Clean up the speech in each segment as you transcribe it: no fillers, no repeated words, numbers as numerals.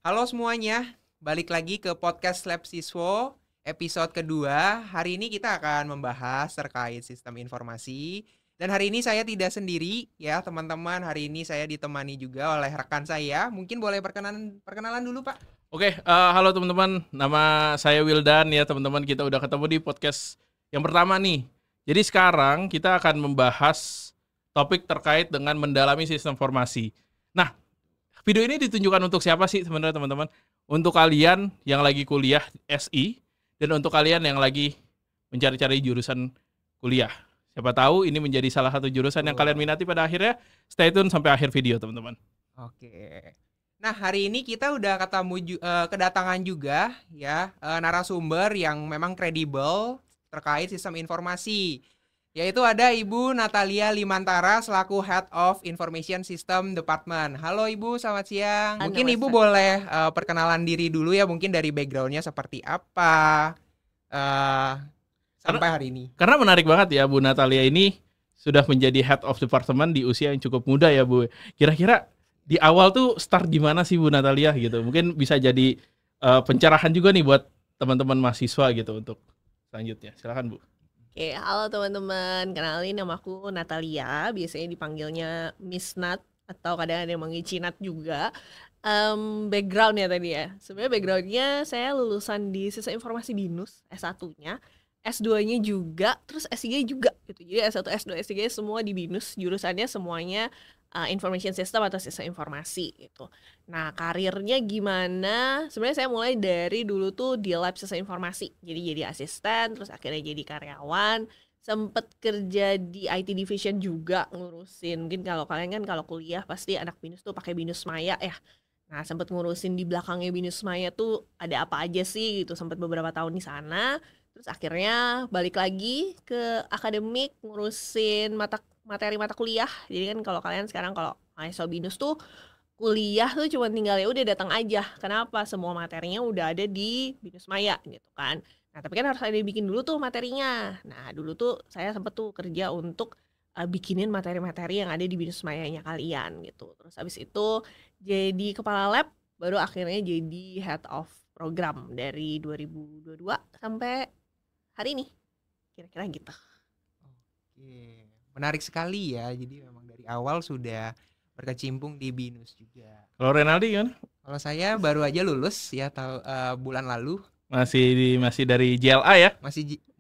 Halo semuanya, balik lagi ke podcast Lab Siswo episode kedua. Hari ini kita akan membahas terkait sistem informasi. Dan hari ini saya tidak sendiri ya teman-teman. Hari ini saya ditemani juga oleh rekan saya. Mungkin boleh perkenalan dulu Pak. Oke, halo teman-teman. Nama saya Wildan ya teman-teman. Kita udah ketemu di podcast yang pertama nih. Jadi sekarang kita akan membahas topik terkait dengan mendalami sistem informasi. Nah, video ini ditunjukkan untuk siapa sih sebenarnya teman-teman? Untuk kalian yang lagi kuliah SI dan untuk kalian yang lagi mencari-cari jurusan kuliah. Siapa tahu ini menjadi salah satu jurusan yang kalian minati pada akhirnya. Stay tune sampai akhir video teman-teman. Oke. Nah, hari ini kita udah kedatangan juga ya narasumber yang memang kredibel terkait sistem informasi. Yaitu ada Ibu Natalia Limantara selaku Head of Information System Department. Halo Ibu, selamat siang. Mungkin Ibu boleh perkenalan diri dulu ya, mungkin dari backgroundnya seperti apa sampai hari ini. Karena menarik banget ya Bu Natalia ini sudah menjadi Head of Department di usia yang cukup muda ya Bu. Kira-kira di awal tuh start gimana sih Bu Natalia gitu? Mungkin bisa jadi pencerahan juga nih buat teman-teman mahasiswa gitu untuk selanjutnya. Silakan Bu. Oke, halo teman-teman. Kenalin, nama aku Natalia. Biasanya dipanggilnya Miss Nat atau kadang ada yang manggil Cinat juga. Background ya tadi ya. Sebenarnya backgroundnya saya lulusan di Sistem Informasi BINUS S1-nya, S2-nya juga, terus S3 juga gitu. Jadi S1, S2, S3 semua di BINUS, jurusannya semuanya information system atau sistem informasi gitu. Nah, karirnya gimana? Sebenarnya saya mulai dari dulu tuh di lab sistem informasi. Jadi asisten, terus akhirnya jadi karyawan. Sempet kerja di IT division juga ngurusin. Mungkin kalau kalian kan kalau kuliah pasti anak BINUS tuh pakai BINUS Maya ya. Nah, sempet ngurusin di belakangnya BINUS Maya tuh ada apa aja sih gitu. Sempet beberapa tahun di sana. Terus akhirnya balik lagi ke akademik ngurusin materi mata kuliah. Jadi kan kalau kalian sekarang kalau mahasiswa BINUS tuh kuliah tuh cuma tinggal ya udah datang aja. Kenapa? Semua materinya udah ada di BINUS Maya gitu kan. Nah, tapi kan harus ada yang bikin dulu tuh materinya. Nah, dulu tuh saya sempet tuh kerja untuk bikinin materi-materi yang ada di BINUS Mayanya kalian gitu. Terus habis itu jadi kepala lab, baru akhirnya jadi head of program dari 2022 sampai hari ini. Kira-kira gitu. Oke, menarik sekali ya. Jadi memang dari awal sudah berkecimpung di BINUS juga. Kalau Renaldi kan? Kalau saya baru aja lulus ya bulan lalu. Masih dari JLA ya?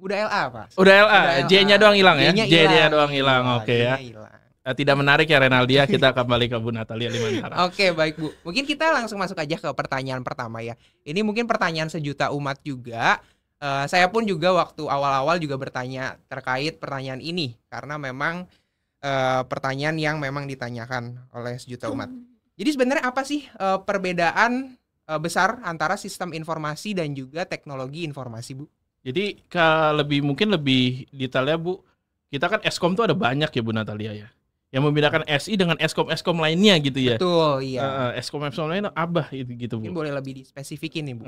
Udah LA Pak. Udah LA. J-nya doang hilang ya? J-nya doang hilang. Oke ya. Tidak menarik ya Renaldi ya. Kita kembali ke Bu Natalia Limantara. Oke, baik Bu. Mungkin kita langsung masuk aja ke pertanyaan pertama ya. Ini mungkin pertanyaan sejuta umat juga. Saya pun juga waktu awal-awal juga bertanya terkait pertanyaan ini karena memang pertanyaan yang memang ditanyakan oleh sejuta umat. Jadi sebenarnya apa sih perbedaan besar antara sistem informasi dan juga teknologi informasi, Bu? Jadi mungkin lebih detailnya Bu, kita kan Eskom tuh ada banyak ya Bu Natalia ya. Yang membedakan SI dengan Eskom lainnya gitu ya. Betul, iya. Eskom lainnya apa gitu Bu? Mungkin boleh lebih dispesifikin nih Bu.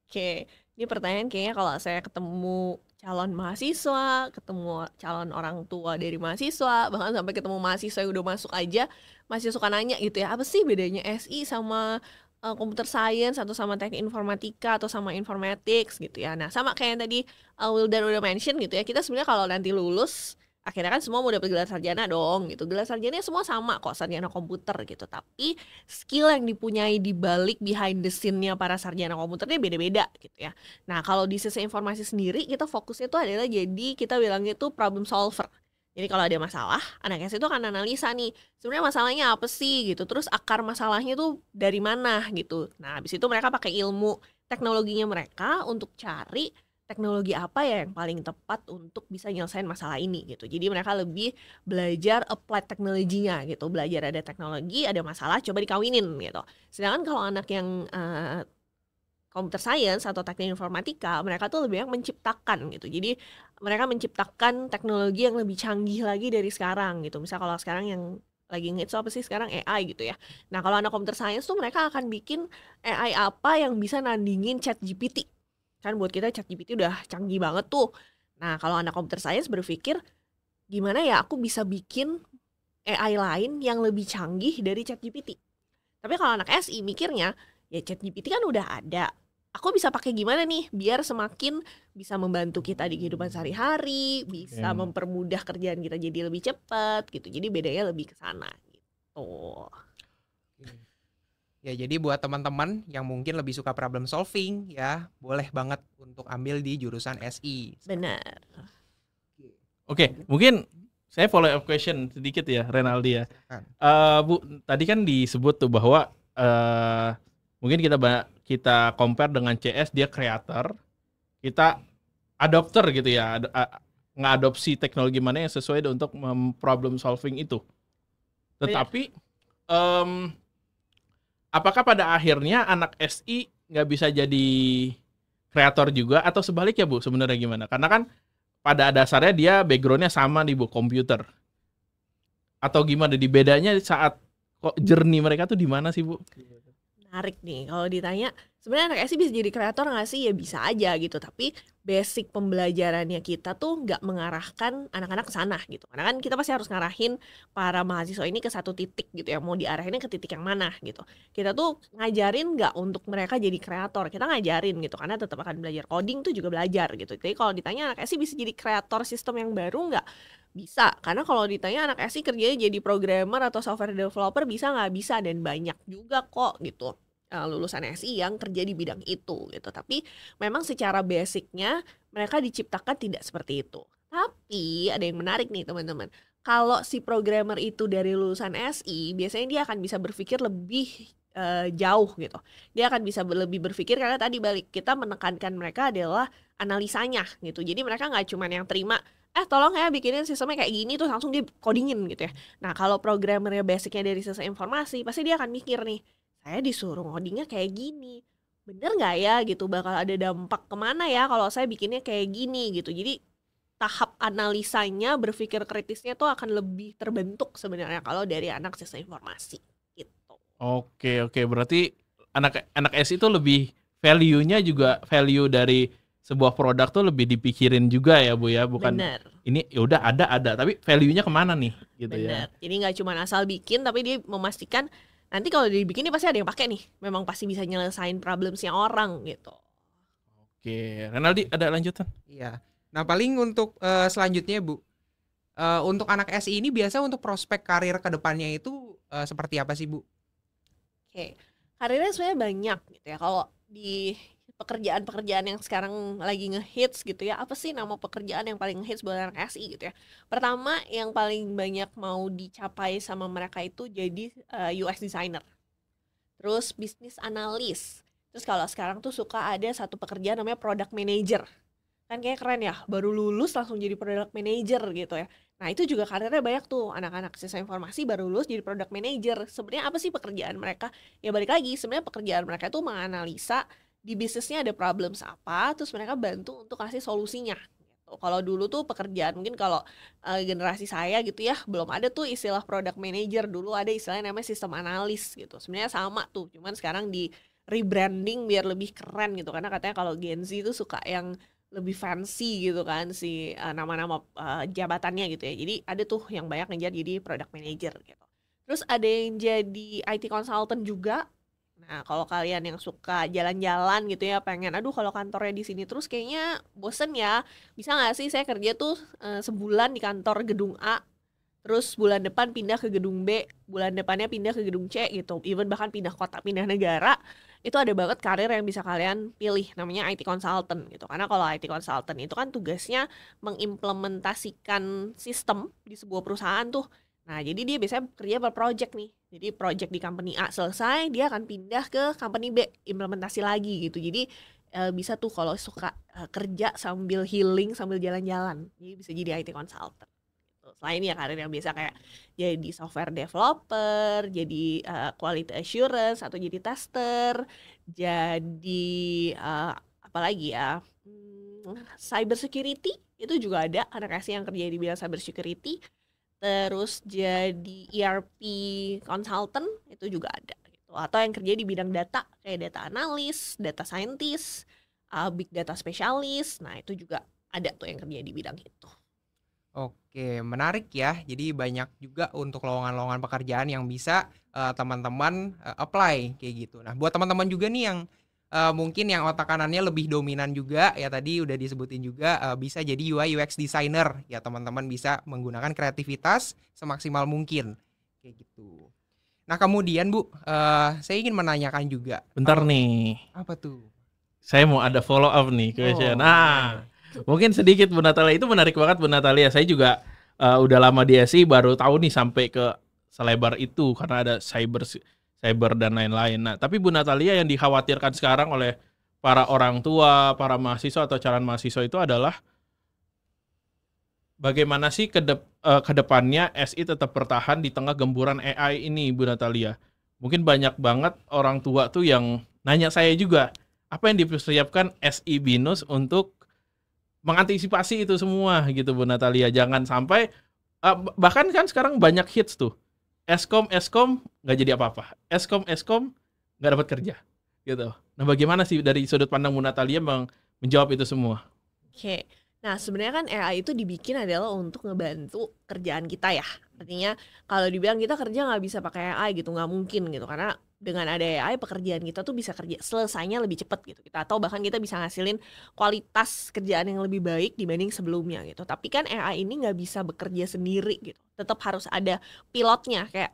Oke, ini pertanyaan kayaknya kalau saya ketemu calon mahasiswa, ketemu calon orang tua dari mahasiswa, bahkan sampai ketemu mahasiswa yang udah masuk aja, masih suka nanya gitu ya, apa sih bedanya SI sama computer science atau sama teknik informatika atau sama informatics gitu ya. Nah, sama kayak yang tadi Wildan udah mention gitu ya, kita sebenarnya kalau nanti lulus akhirnya kan semua mau dapat gelar sarjana dong gitu. Gelar sarjana semua sama kok, sarjana komputer gitu. Tapi skill yang dipunyai di balik behind the scene-nya para sarjana komputernya beda-beda gitu ya. Nah, kalau di sisi informasi sendiri kita fokusnya itu adalah jadi kita bilangnya itu problem solver. Jadi kalau ada masalah, anak S itu akan analisa nih, sebenarnya masalahnya apa sih gitu. Terus akar masalahnya tuh dari mana gitu. Nah, habis itu mereka pakai ilmu teknologinya mereka untuk cari teknologi apa ya yang paling tepat untuk bisa nyelesain masalah ini gitu. Jadi mereka lebih belajar applied teknologinya gitu. Belajar ada teknologi, ada masalah, coba dikawinin gitu. Sedangkan kalau anak yang computer science atau teknik informatika, mereka tuh lebih banyak menciptakan gitu. Jadi mereka menciptakan teknologi yang lebih canggih lagi dari sekarang gitu. Misal kalau sekarang yang lagi ngehits apa sih sekarang AI gitu ya. Nah, kalau anak computer science tuh mereka akan bikin AI apa yang bisa nandingin ChatGPT. Kan buat kita ChatGPT udah canggih banget tuh. Nah, kalau anak computer science berpikir, gimana ya aku bisa bikin AI lain yang lebih canggih dari ChatGPT. Tapi kalau anak SI mikirnya, ya ChatGPT kan udah ada. Aku bisa pakai gimana nih biar semakin bisa membantu kita di kehidupan sehari-hari, bisa mempermudah kerjaan kita jadi lebih cepat gitu. Jadi bedanya lebih ke sana gitu. Ya, jadi buat teman-teman yang mungkin lebih suka problem solving ya, boleh banget untuk ambil di jurusan SI. Benar. Oke, mungkin saya follow up question sedikit ya, Renaldi ya. Silakan. Bu, tadi kan disebut tuh bahwa mungkin kita compare dengan CS, dia creator, kita adopter gitu ya, ngadopsi teknologi mana yang sesuai untuk problem solving itu. Tetapi apakah pada akhirnya anak SI nggak bisa jadi kreator juga atau sebaliknya Bu sebenarnya gimana? Karena kan pada dasarnya dia backgroundnya sama nih Bu, komputer. Atau gimana di bedanya saat kok journey mereka tuh di mana sih Bu? Menarik nih kalau ditanya sebenarnya anak SI bisa jadi kreator nggak sih? Ya bisa aja gitu, tapi basic pembelajarannya kita tuh nggak mengarahkan anak-anak ke sana gitu. Karena kan kita pasti harus ngarahin para mahasiswa ini ke satu titik gitu ya, mau diarahinnya ke titik yang mana gitu. Kita tuh ngajarin nggak untuk mereka jadi kreator, kita ngajarin gitu karena tetap akan belajar coding tuh juga belajar gitu. Jadi kalau ditanya anak SI bisa jadi kreator sistem yang baru nggak? Bisa, karena kalau ditanya anak SI kerjanya jadi programmer atau software developer bisa nggak? Bisa, dan banyak juga kok gitu lulusan SI yang kerja di bidang itu gitu. Tapi memang secara basicnya mereka diciptakan tidak seperti itu. Tapi ada yang menarik nih teman-teman. Kalau si programmer itu dari lulusan SI, biasanya dia akan bisa berpikir lebih jauh gitu. Dia akan bisa lebih berpikir karena tadi balik kita menekankan mereka adalah analisanya gitu. Jadi mereka nggak cuma yang terima tolong ya bikinin sistemnya kayak gini tuh langsung dia codingin gitu ya. Nah kalau programmernya basicnya dari sistem informasi, pasti dia akan mikir nih, saya disuruh ngodingnya kayak gini, bener nggak ya gitu, bakal ada dampak kemana ya kalau saya bikinnya kayak gini gitu. Jadi tahap analisanya, berpikir kritisnya tuh akan lebih terbentuk sebenarnya kalau dari anak sistem informasi gitu. Oke, berarti anak SI itu lebih value-nya juga value dari sebuah produk tuh lebih dipikirin juga ya Bu ya, bukan Bener. ini ya udah ada tapi value-nya kemana nih gitu. Bener. Ya. Jadi nggak cuma asal bikin, tapi dia memastikan nanti kalau dibikin ini pasti ada yang pakai nih, memang pasti bisa nyelesain problemsnya orang gitu. Oke, Renaldi ada lanjutan? Iya. Nah paling untuk selanjutnya Bu, untuk anak SI ini biasa untuk prospek karir ke depannya itu seperti apa sih Bu? Oke, karirnya sebenarnya banyak gitu ya. Kalau di pekerjaan-pekerjaan yang sekarang lagi ngehits gitu ya, apa sih nama pekerjaan yang paling ngehits buat anak SI gitu ya? Pertama yang paling banyak mau dicapai sama mereka itu jadi UX designer, terus bisnis analis, terus kalau sekarang tuh suka ada satu pekerjaan namanya product manager, kan kayak keren ya, baru lulus langsung jadi product manager gitu ya. Nah itu juga karirnya banyak tuh, anak-anak sistem informasi baru lulus jadi product manager. Sebenarnya apa sih pekerjaan mereka? Ya balik lagi, sebenarnya pekerjaan mereka itu menganalisa di bisnisnya ada problems apa, terus mereka bantu untuk kasih solusinya gitu. Kalau dulu tuh pekerjaan mungkin kalau generasi saya gitu ya, belum ada tuh istilah product manager, dulu ada istilahnya namanya sistem analis gitu. Sebenarnya sama tuh, cuman sekarang di rebranding biar lebih keren gitu, karena katanya kalau Gen Z itu suka yang lebih fancy gitu kan si nama-nama jabatannya gitu ya. Jadi ada tuh yang banyak ngejar jadi product manager gitu. Terus ada yang jadi IT consultant juga. Nah, kalau kalian yang suka jalan-jalan gitu ya, pengen aduh kalau kantornya di sini terus kayaknya bosen ya. Bisa nggak sih saya kerja tuh sebulan di kantor gedung A, terus bulan depan pindah ke gedung B, bulan depannya pindah ke gedung C gitu. Even bahkan pindah kota, pindah negara. Itu ada banget karir yang bisa kalian pilih, namanya IT consultant gitu. Karena kalau IT consultant itu kan tugasnya mengimplementasikan sistem di sebuah perusahaan tuh. Nah, jadi dia biasanya kerja per project nih. Jadi project di company A selesai, dia akan pindah ke company B, implementasi lagi gitu. Jadi bisa tuh kalau suka kerja sambil healing, sambil jalan-jalan. Jadi bisa jadi IT consultant. Selain ya karir yang biasa kayak jadi software developer, jadi quality assurance atau jadi tester, jadi apa lagi ya, cyber security itu juga ada anak SI yang kerja di bidang cyber security. Terus jadi ERP consultant itu juga ada gitu. Atau yang kerja di bidang data kayak data analis, data scientist, big data specialist. Nah itu juga ada tuh yang kerja di bidang itu. Oke, menarik ya. Jadi banyak juga untuk lowongan-lowongan pekerjaan yang bisa teman-teman apply kayak gitu. Nah, buat teman-teman juga nih yang mungkin yang otak kanannya lebih dominan juga ya tadi udah disebutin juga bisa jadi UI UX designer ya teman-teman bisa menggunakan kreativitas semaksimal mungkin kayak gitu. Nah, kemudian Bu, saya ingin menanyakan juga Bentar kalau nih, apa tuh? saya mau ada follow up nih question. Oh, gimana nih? Mungkin sedikit Bu Natalia, itu menarik banget Bu Natalia. Saya juga udah lama di SI, baru tahu nih sampai ke selebar itu karena ada cyber dan lain-lain. Nah, tapi Bu Natalia yang dikhawatirkan sekarang oleh para orang tua, para mahasiswa atau calon mahasiswa itu adalah bagaimana sih ke depannya SI tetap bertahan di tengah gemburan AI ini, Bu Natalia? Mungkin banyak banget orang tua tuh yang nanya saya juga, apa yang dipersiapkan SI Binus untuk mengantisipasi itu semua gitu, Bu Natalia. Jangan sampai, bahkan kan sekarang banyak hits tuh, Eskom nggak jadi apa-apa, Eskom nggak dapat kerja, gitu. Nah, bagaimana sih dari sudut pandang Bu Natalia menjawab itu semua? Oke. Nah, sebenarnya kan AI itu dibikin adalah untuk ngebantu kerjaan kita ya. Artinya kalau dibilang kita kerja nggak bisa pakai AI gitu, nggak mungkin gitu. Karena dengan ada AI, pekerjaan kita tuh bisa kerja selesainya lebih cepat gitu. Atau bahkan kita bisa ngasilin kualitas kerjaan yang lebih baik dibanding sebelumnya gitu. Tapi kan AI ini nggak bisa bekerja sendiri gitu. Tetap harus ada pilotnya kayak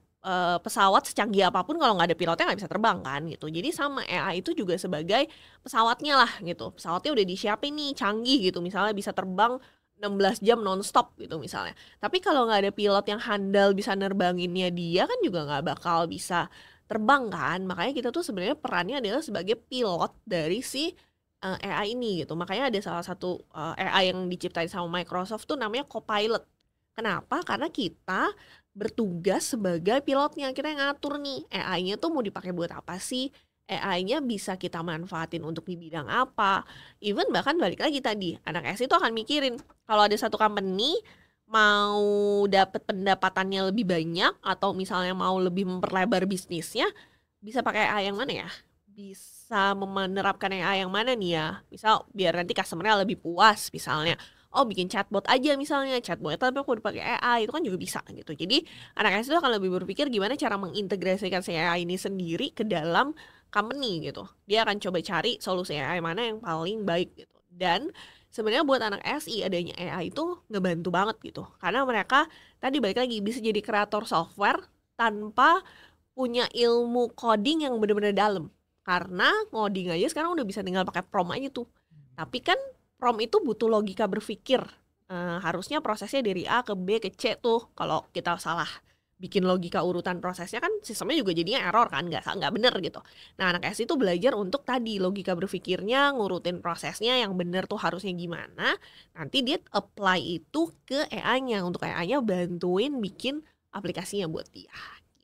pesawat secanggih apapun kalau nggak ada pilotnya nggak bisa terbang kan gitu. Jadi sama AI itu juga sebagai pesawatnya lah gitu. Pesawatnya udah disiapin nih canggih gitu. Misalnya bisa terbang 16 jam nonstop gitu misalnya. Tapi kalau nggak ada pilot yang handal bisa nerbanginnya dia kan juga nggak bakal bisa terbang kan. Makanya kita tuh sebenarnya perannya adalah sebagai pilot dari si AI ini gitu. Makanya ada salah satu AI yang diciptain sama Microsoft tuh namanya Copilot. Kenapa? Karena kita bertugas sebagai pilotnya, kita yang ngatur nih AI-nya tuh mau dipakai buat apa sih? AI-nya bisa kita manfaatin untuk di bidang apa? Even bahkan balik lagi tadi, anak S itu akan mikirin kalau ada satu company mau dapat pendapatannya lebih banyak atau misalnya mau lebih memperlebar bisnisnya, bisa pakai AI yang mana ya? Bisa menerapkan AI yang mana nih ya? Misal biar nanti customer-nya lebih puas misalnya. Oh bikin chatbot aja misalnya, chatbot tapi aku udah pakai AI itu kan juga bisa gitu. Jadi anak S itu akan lebih berpikir gimana cara mengintegrasikan si AI ini sendiri ke dalam company gitu. Dia akan coba cari solusi AI mana yang paling baik gitu. Dan sebenarnya buat anak SI adanya AI itu ngebantu banget gitu. Karena mereka tadi balik lagi bisa jadi kreator software tanpa punya ilmu coding yang benar-benar dalam. Karena ngoding aja sekarang udah bisa tinggal pakai prompt aja tuh. Tapi kan prompt itu butuh logika berpikir. Harusnya prosesnya dari A ke B ke C tuh. Kalau kita salah bikin logika urutan prosesnya kan sistemnya juga jadinya error kan, nggak bener gitu. Nah anak S itu belajar untuk tadi logika berpikirnya, ngurutin prosesnya yang bener tuh harusnya gimana. Nanti dia apply itu ke AI-nya untuk AI-nya bantuin bikin aplikasinya buat dia.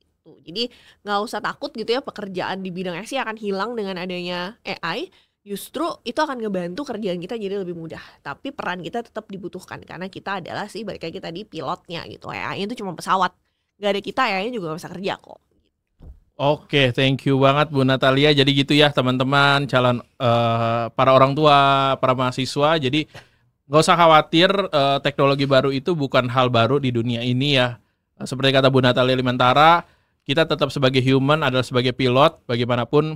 Gitu. Jadi nggak usah takut gitu ya pekerjaan di bidang SI akan hilang dengan adanya AI. Justru itu akan ngebantu kerjaan kita jadi lebih mudah. Tapi peran kita tetap dibutuhkan karena kita adalah sih balik lagi tadi pilotnya gitu. AI itu cuma pesawat. Gak ada kita AI juga gak bisa kerja kok. Oke, thank you banget Bu Natalia. Jadi gitu ya teman-teman, calon para orang tua, para mahasiswa. Jadi nggak usah khawatir, teknologi baru itu bukan hal baru di dunia ini ya. Seperti kata Bu Natalia Limentara, kita tetap sebagai human adalah sebagai pilot. Bagaimanapun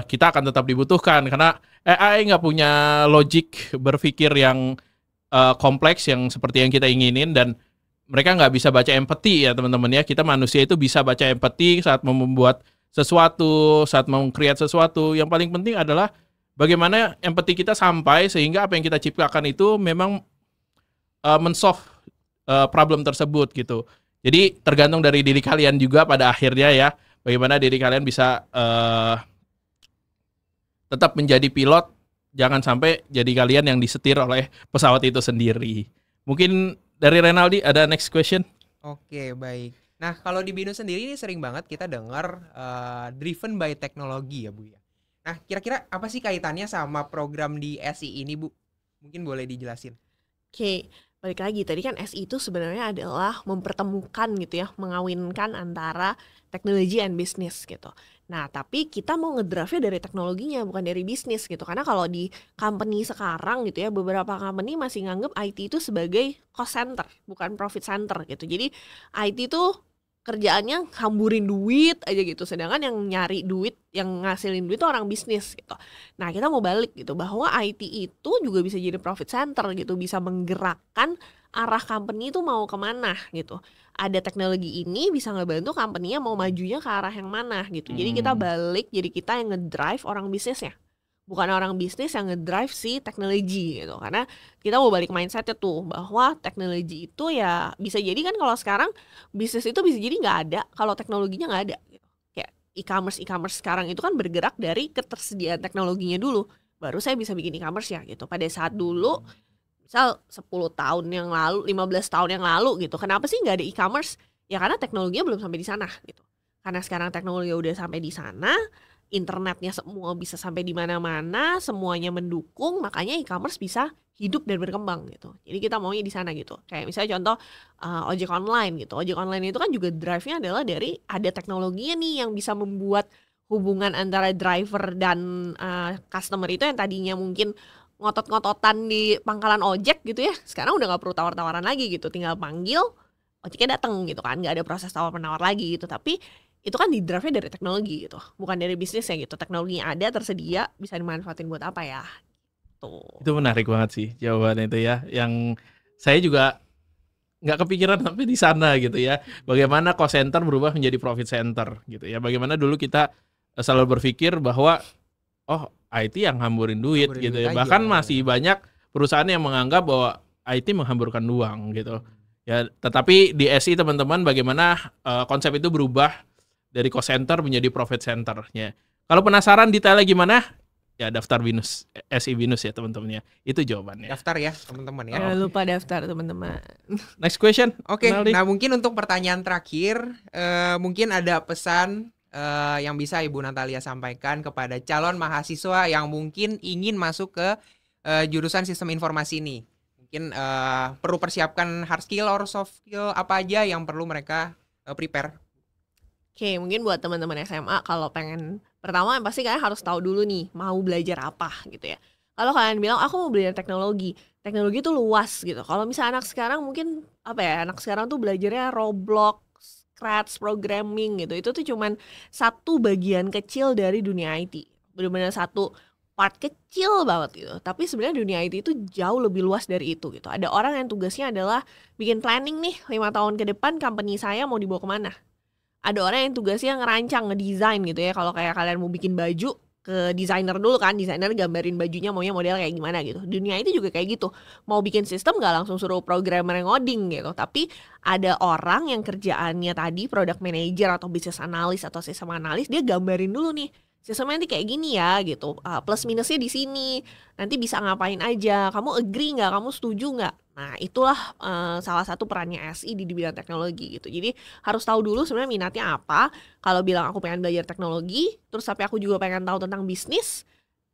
kita akan tetap dibutuhkan karena AI nggak punya logik berpikir yang kompleks yang seperti yang kita inginin dan mereka nggak bisa baca empati ya teman-teman ya. Kita manusia itu bisa baca empati saat membuat sesuatu, saat meng-create sesuatu. Yang paling penting adalah bagaimana empati kita sampai sehingga apa yang kita ciptakan itu memang men-solve problem tersebut gitu. Jadi tergantung dari diri kalian juga pada akhirnya ya. Bagaimana diri kalian bisa tetap menjadi pilot, jangan sampai jadi kalian yang disetir oleh pesawat itu sendiri. Mungkin dari Renaldi ada next question. Oke, baik. Nah, kalau di Binus sendiri ini sering banget kita dengar driven by teknologi ya, Bu ya. Nah, kira-kira apa sih kaitannya sama program di SI ini, Bu? Mungkin boleh dijelasin. Oke, balik lagi tadi kan SI itu sebenarnya adalah mempertemukan gitu ya, mengawinkan antara teknologi and bisnis gitu. Nah, tapi kita mau ngedrive-nya dari teknologinya bukan dari bisnis gitu. Karena kalau di company sekarang gitu ya, beberapa company masih nganggep IT itu sebagai cost center, bukan profit center gitu. Jadi IT itu kerjaannya hamburin duit aja gitu. Sedangkan yang nyari duit, yang ngasilin duit itu orang bisnis gitu. Nah, kita mau balik gitu bahwa IT itu juga bisa jadi profit center gitu, bisa menggerakkan arah company itu mau kemana gitu. Ada teknologi ini bisa ngebantu company-nya mau majunya ke arah yang mana gitu. Jadi kita balik, jadi kita yang ngedrive orang bisnisnya. Bukan orang bisnis yang ngedrive si teknologi gitu. Karena kita mau balik mindsetnya tuh bahwa teknologi itu ya bisa jadi kan kalau sekarang bisnis itu bisa jadi nggak ada kalau teknologinya nggak ada gitu. Kayak e-commerce sekarang itu kan bergerak dari ketersediaan teknologinya dulu. Baru saya bisa bikin e-commerce ya gitu. Pada saat dulu misal 10 tahun yang lalu, 15 tahun yang lalu gitu. Kenapa sih nggak ada e-commerce? Ya karena teknologinya belum sampai di sana gitu. Karena sekarang teknologi udah sampai di sana, internetnya semua bisa sampai di mana-mana, semuanya mendukung, makanya e-commerce bisa hidup dan berkembang gitu. Jadi kita maunya di sana gitu. Kayak misalnya contoh ojek online gitu. Ojek online itu kan juga drive-nya adalah dari ada teknologinya nih yang bisa membuat hubungan antara driver dan customer itu yang tadinya mungkin ngotot-ngototan di pangkalan ojek gitu ya. Sekarang udah gak perlu tawar-tawaran lagi gitu. Tinggal panggil, ojeknya datang gitu kan. Gak ada proses tawar-menawar lagi gitu. Tapi itu kan di drive-nya dari teknologi gitu. Bukan dari bisnis ya gitu. Teknologinya ada, tersedia, bisa dimanfaatin buat apa ya. Tuh. Itu menarik banget sih jawabannya itu ya. Yang saya juga nggak kepikiran sampai di sana gitu ya. Bagaimana cost center berubah menjadi profit center gitu ya. Bagaimana dulu kita selalu berpikir bahwa IT yang hamburin duit gitu ya. Bahkan masih banyak perusahaan yang menganggap bahwa IT menghamburkan uang gitu. Ya, tetapi di SI teman-teman bagaimana konsep itu berubah dari cost center menjadi profit centernya. Kalau penasaran detailnya gimana? Ya daftar BINUS, SI BINUS ya teman-teman ya. Itu jawabannya. Daftar ya teman-teman ya. Jangan lupa daftar teman-teman. Next question. Oke, nah mungkin untuk pertanyaan terakhir, mungkin ada pesan yang bisa Ibu Natalia sampaikan kepada calon mahasiswa yang mungkin ingin masuk ke jurusan sistem informasi ini. Mungkin perlu persiapkan hard skill or soft skill apa aja yang perlu mereka prepare. Oke, mungkin buat teman-teman SMA kalau pengen pertama pasti kalian harus tahu dulu nih mau belajar apa gitu ya. Kalau kalian bilang aku mau belajar teknologi itu luas gitu. Kalau misalnya anak sekarang mungkin anak sekarang tuh belajarnya Roblox, Scratch, programming gitu. Itu tuh cuman satu bagian kecil dari dunia IT. Benar-benar satu part kecil banget gitu. Tapi sebenarnya dunia IT itu jauh lebih luas dari itu gitu. Ada orang yang tugasnya adalah bikin planning nih 5 tahun ke depan company saya mau dibawa kemana. Ada orang yang tugasnya ngerancang, ngedesain gitu ya. Kalau kayak kalian mau bikin baju, ke desainer dulu kan. Desainer gambarin bajunya maunya model kayak gimana gitu. Dunia itu juga kayak gitu. Mau bikin sistem gak langsung suruh programmer yang ngoding gitu. Tapi ada orang yang kerjaannya tadi product manager atau business analyst atau sistem analis, dia gambarin dulu nih. Sistemnya nanti kayak gini ya gitu, plus minusnya di sini, nanti bisa ngapain aja, kamu agree nggak, kamu setuju nggak? Nah itulah salah satu perannya SI di bidang teknologi gitu. Jadi harus tahu dulu sebenarnya minatnya apa. Kalau bilang aku pengen belajar teknologi, terus tapi aku juga pengen tahu tentang bisnis,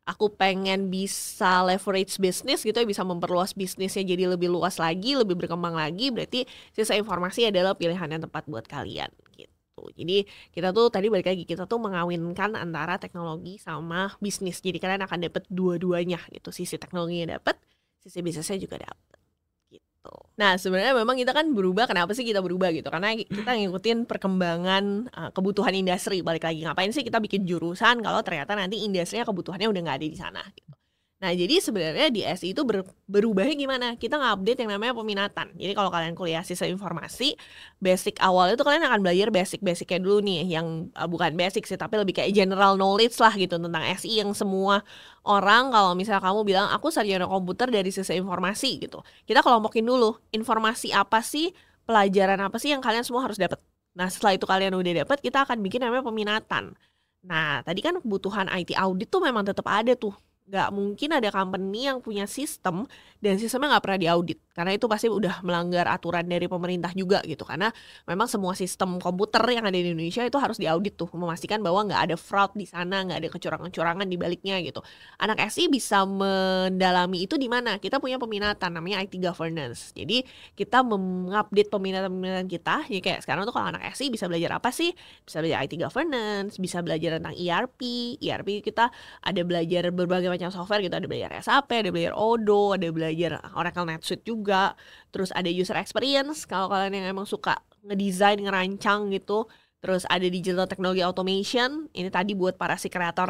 aku pengen bisa leverage bisnis gitu ya, bisa memperluas bisnisnya jadi lebih luas lagi, lebih berkembang lagi, berarti sisa informasi adalah pilihan yang tepat buat kalian gitu. Jadi kita tuh tadi balik lagi, kita tuh mengawinkan antara teknologi sama bisnis. Jadi kalian akan dapat dua-duanya gitu. Sisi teknologinya dapat, sisi bisnisnya juga dapat gitu. Nah sebenarnya memang kita kan berubah. Kenapa sih kita berubah gitu? Karena kita ngikutin perkembangan kebutuhan industri. Balik lagi, ngapain sih kita bikin jurusan kalau ternyata nanti industrinya kebutuhannya udah nggak ada di sana gitu. Nah jadi sebenarnya di SI itu berubahnya gimana? Kita nge-update yang namanya peminatan. Jadi kalau kalian kuliah sistem informasi, basic awal itu kalian akan belajar basic-basicnya dulu nih. Yang bukan basic sih, tapi lebih kayak general knowledge lah gitu tentang SI yang semua orang, kalau misalnya kamu bilang aku sarjana komputer dari sistem informasi gitu. Kita kelompokin dulu, informasi apa sih, pelajaran apa sih yang kalian semua harus dapat. Nah setelah itu kalian udah dapat, kita akan bikin namanya peminatan. Nah tadi kan kebutuhan IT audit tuh memang tetap ada tuh. Nggak mungkin ada company yang punya sistem dan sistemnya nggak pernah diaudit, karena itu pasti udah melanggar aturan dari pemerintah juga gitu. Karena memang semua sistem komputer yang ada di Indonesia itu harus diaudit tuh, memastikan bahwa nggak ada fraud di sana, nggak ada kecurangan-kecurangan di baliknya gitu. Anak SI bisa mendalami itu di mana? Kita punya peminatan namanya IT governance. Jadi kita mengupdate peminatan-peminatan kita. Ya kayak sekarang tuh kalau anak SI bisa belajar apa sih? Bisa belajar IT governance, bisa belajar tentang ERP kita ada belajar berbagai macam software gitu, ada belajar SAP, ada belajar Odoo, ada belajar Oracle NetSuite juga. Terus ada user experience kalau kalian yang emang suka ngedesain, ngerancang gitu. Terus ada digital technology automation, ini tadi buat para si kreator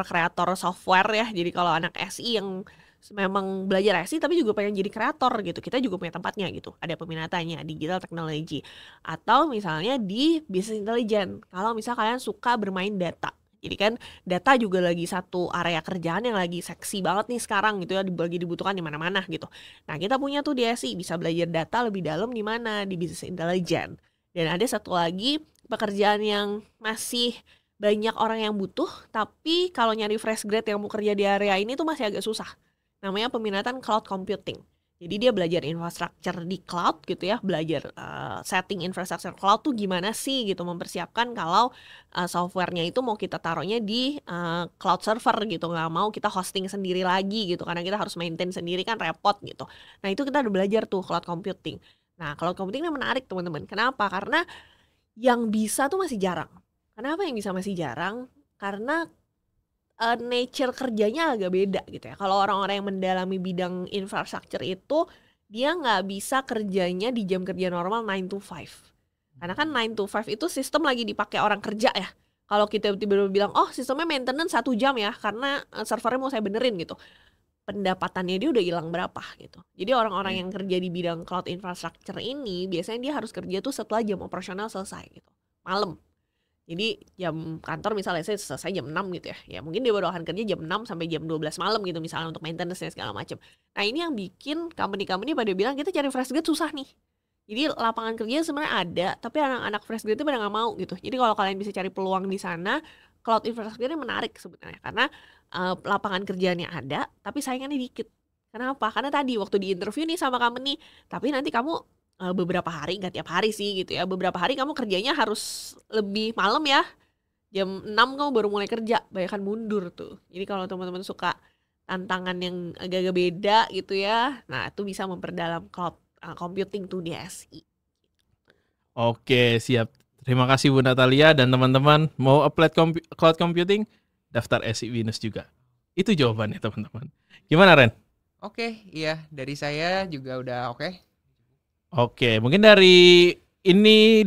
software ya. Jadi kalau anak SI yang memang belajar SI tapi juga pengen jadi kreator gitu, kita juga punya tempatnya gitu. Ada peminatannya digital technology. Atau misalnya di business intelligence, kalau misal kalian suka bermain data. Jadi kan data juga lagi satu area kerjaan yang lagi seksi banget nih sekarang gitu ya, lagi dibutuhkan di mana-mana gitu. Nah, kita punya tuh di SI bisa belajar data lebih dalam di mana? Di business intelligence. Dan ada satu lagi pekerjaan yang masih banyak orang yang butuh, tapi kalau nyari fresh grade yang mau kerja di area ini tuh masih agak susah. Namanya peminatan cloud computing. Jadi dia belajar infrastruktur di cloud gitu ya, belajar setting infrastruktur cloud tuh gimana sih gitu, mempersiapkan kalau softwarenya itu mau kita taruhnya di cloud server gitu, nggak mau kita hosting sendiri lagi gitu, karena kita harus maintain sendiri kan repot gitu. Nah itu kita udah belajar tuh cloud computing. Nah cloud computing ini menarik teman-teman, kenapa? Karena yang bisa tuh masih jarang. Kenapa yang bisa masih jarang? Karena nature kerjanya agak beda gitu ya. Kalau orang-orang yang mendalami bidang infrastruktur itu, dia nggak bisa kerjanya di jam kerja normal 9 to 5. Karena kan 9 to 5 itu sistem lagi dipakai orang kerja ya. Kalau kita tiba-tiba bilang, oh sistemnya maintenance 1 jam ya, karena servernya mau saya benerin gitu. Pendapatannya dia udah hilang berapa gitu. Jadi orang-orang yang kerja di bidang cloud infrastructure ini, biasanya dia harus kerja tuh setelah jam operasional selesai gitu. Malam. Jadi jam kantor misalnya saya selesai jam 6 gitu ya. Ya mungkin dia baru akan kerja jam 6 sampai jam 12 malam gitu misalnya untuk maintenance dan segala macam. Nah ini yang bikin company-company pada bilang kita cari fresh grade susah nih. Jadi lapangan kerja sebenarnya ada, tapi anak-anak fresh grade itu pada nggak mau gitu. Jadi kalau kalian bisa cari peluang di sana, cloud infrastructure ini menarik sebenarnya. Karena lapangan kerjanya ada, tapi saingannya dikit. Kenapa? Karena tadi waktu di interview nih sama company, tapi nanti kamu beberapa hari, nggak tiap hari sih gitu ya, beberapa hari kamu kerjanya harus lebih malam ya, jam 6 kamu baru mulai kerja, banyakan mundur tuh. Jadi kalau teman-teman suka tantangan yang agak-agak beda gitu ya, nah itu bisa memperdalam cloud computing tuh di SI. Oke, siap. Terima kasih Bu Natalia dan teman-teman. Mau apply cloud computing, daftar SI Binus juga. Itu jawabannya teman-teman. Gimana Ren? Oke, iya dari saya juga udah oke. Oke, mungkin dari ini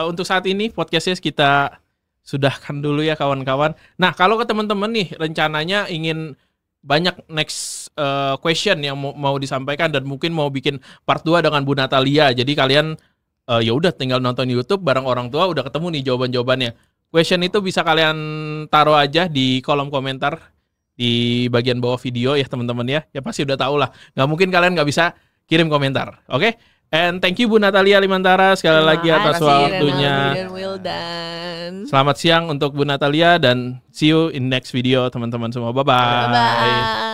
untuk saat ini podcastnya kita sudahkan dulu ya kawan-kawan. Nah, kalau ke teman-teman nih rencananya ingin banyak next question yang mau disampaikan dan mungkin mau bikin part 2 dengan Bu Natalia. Jadi kalian ya udah tinggal nonton YouTube bareng orang tua udah ketemu nih jawaban-jawabannya. Question itu bisa kalian taruh aja di kolom komentar di bagian bawah video ya teman-teman ya. Ya pasti udah tahu lah. Nggak mungkin kalian nggak bisa kirim komentar. Oke? And thank you Bu Natalia Limantara sekali lagi atas waktunya. Selamat siang untuk Bu Natalia dan see you in next video teman-teman semua. Bye-bye. Bye-bye.